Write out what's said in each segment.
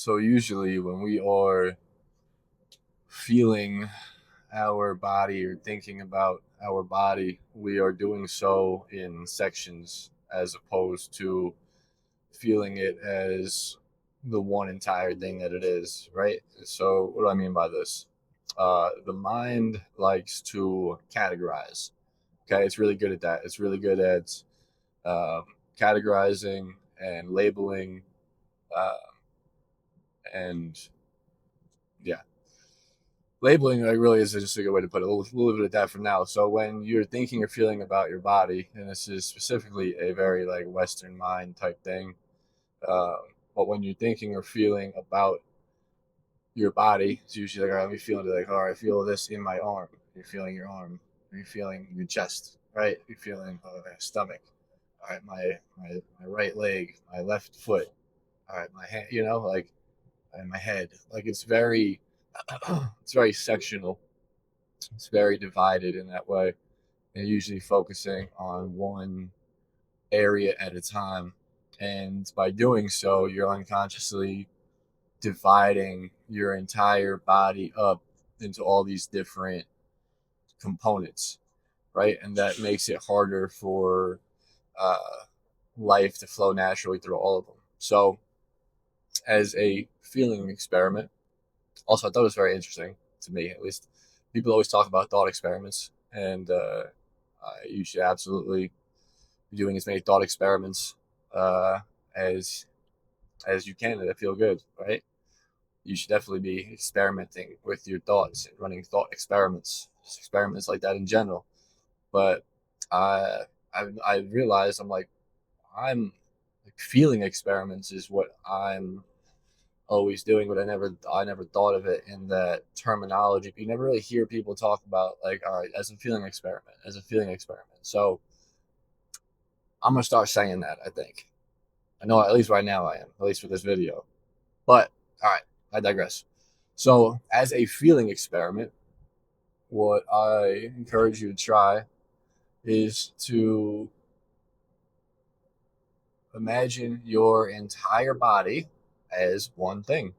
So usually when we are feeling our body or thinking about our body, we are doing so in sections as opposed to feeling it as the one entire thing that it is, right? So what do I mean by this? The mind likes to categorize. Okay, it's really good at that. It's really good at um, categorizing and labeling, uh, and yeah, labeling like really is just a good way to put it. We'll leave it at that for now. So when you're thinking or feeling about your body, and this is specifically a very like Western mind type thing, um, but when you're thinking or feeling about your body, it's usually like, all right, I'm feeling like, all right, I feel this in my arm. You're feeling your arm. You're feeling your chest, right? You're feeling my stomach. All right, my right leg, my left foot. All right, my hand. Like and my head. Like it's very sectional. It's very divided in that way, and usually focusing on one area at a time. And by doing so, you're unconsciously dividing your entire body up into all these different components, right? And that makes it harder for uh, life to flow naturally through all of them. So, as a feeling experiment, also, I thought it was very interesting to me, at least. People always talk about thought experiments, and you should absolutely be doing as many thought experiments uh, as as you can that feel good, right? You should definitely be experimenting with your thoughts and running thought experiments, just experiments like that in general. But I I realized I'm like feeling experiments is what I'm always doing, but I never thought of it in that terminology. You never really hear people talk about like, all right, as a feeling experiment, as a feeling experiment. So I'm gonna start saying that. I think I know at least right now I am, at least for this video. But all right, I digress. So as a feeling experiment, what I encourage you to try is to imagine your entire body as one thing,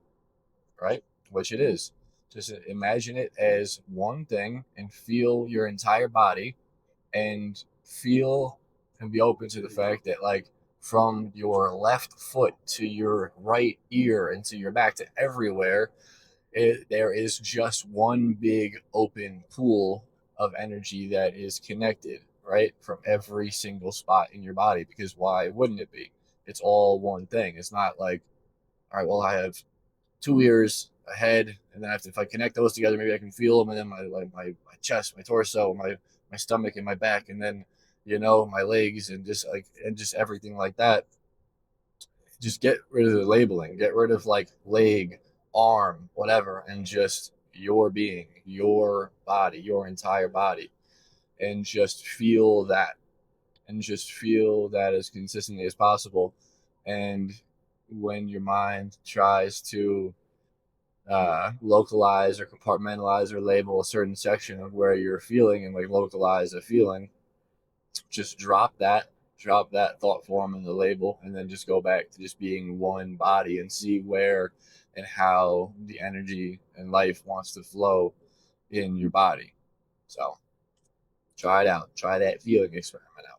right? Which it is. Just imagine it as one thing and feel your entire body and feel and be open to the fact that, like, from your left foot to your right ear and to your back to everywhere, there is just one big open pool of energy that is connected, right? From every single spot in your body. Because why wouldn't it be? It's all one thing. It's not like, all right, well, I have two ears, a head, and then if I connect those together, maybe I can feel them, and then my chest, my torso, my stomach, and my back, and then my legs, and just everything like that. Just get rid of the labeling, get rid of like leg, arm, whatever, and just your being, your body, your entire body, and just feel that as consistently as possible. And when your mind tries to localize or compartmentalize or label a certain section of where you're feeling and like localize a feeling, just drop that thought form in the label, and then just go back to just being one body and see where and how the energy and life wants to flow in your body. So try it out. Try that feeling experiment out.